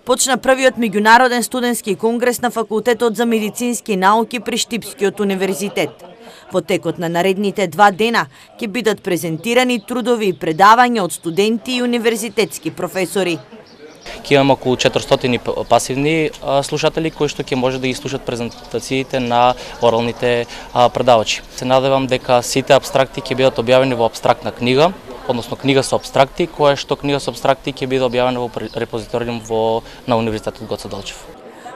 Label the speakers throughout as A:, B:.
A: Почна првиот меѓународен студентски конгрес на Факултетот за медицински науки при Штипскиот универзитет. Во текот на наредните 2 дена ќе бидат презентирани трудови и предавања од студенти и универзитетски професори.
B: Ќе имаме околу 400 пасивни слушатели кои што ќе може да ги слушат презентациите на оралните предавачи. Се надевам дека сите апстракти ќе бидат објавени во апстрактна книга, односно книга со апстракти, која што книга со апстракти ќе биде објавена во репозиториум на Универзитетот Гоце Делчев.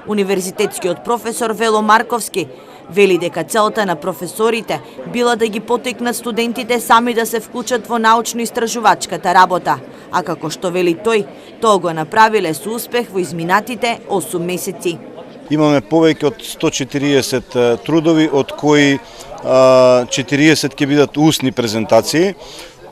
A: Универзитетскиот професор Вело Марковски вели дека целта на професорите била да ги потекнат студентите сами да се вклучат во научно-истражувачката работа, а како што вели тој, тоа го направиле со успех во изминатите 8 месеци.
C: Имаме повеќе од 140 трудови, од кои 40 ќе бидат устни презентации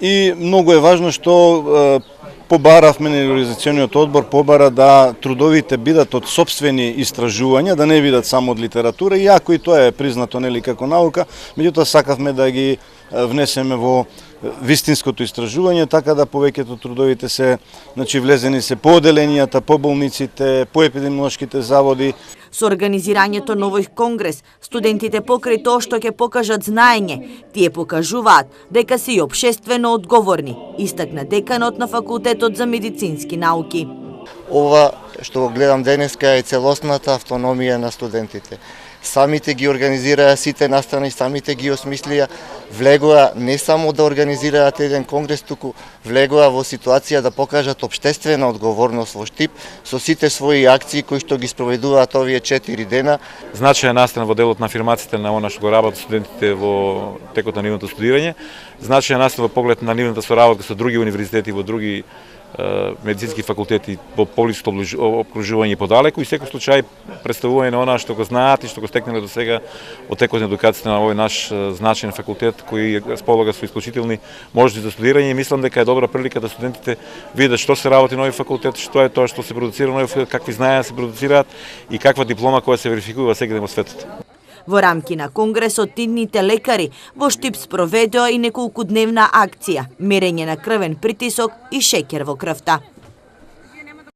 C: и многу е важно што побаравме на организациониот одбор побара да трудовите бидат од сопствени истражувања, да не бидат само од литература, иако и тоа е признато нели како наука, меѓутоа сакавме да ги внесеме во вистинското истражување, така да повеќето трудовите се влезени се по оделенијата, по болниците, по епидемиолошките заводи.
A: Со организирањето на овој конгрес, студентите покрај тоа што ќе покажат знаење, тие покажуваат дека се и општествено одговорни, истакна деканот на Факултетот за медицински науки.
D: Ова што го гледам денеска е целосната автономија на студентите. Самите ги организираа сите настани, самите ги осмислија, влегоа не само да организираат еден конгрес, туку влегоа во ситуација да покажат општествена одговорност во Штип со сите своји акции кои што ги спроведуваат овие 4 дена.
E: Значајна настана во делот на афирмациите на она што го работат студентите во текот на нивното студирање, значајна настана во поглед на нивната соработка со други универзитети во други медицински факултети во поблиско обкружување подалеку и секој случај представување на она што го знаат и што го стекнале до сега од текот на едукацијата на овој наш значаен факултет кој располага со исклучителни можности за студирање и мислам дека е добра прилика да студентите видат што се работи на овој факултет, што е тоа што се продуцира на овој факултет, какви знаења се продуцираат и каква диплома која се верификува секаде во светот.
A: Во рамки на конгресот идните лекари во Штип спроведоа и неколкудневна акција, мерење на крвен притисок и шеќер во крвта.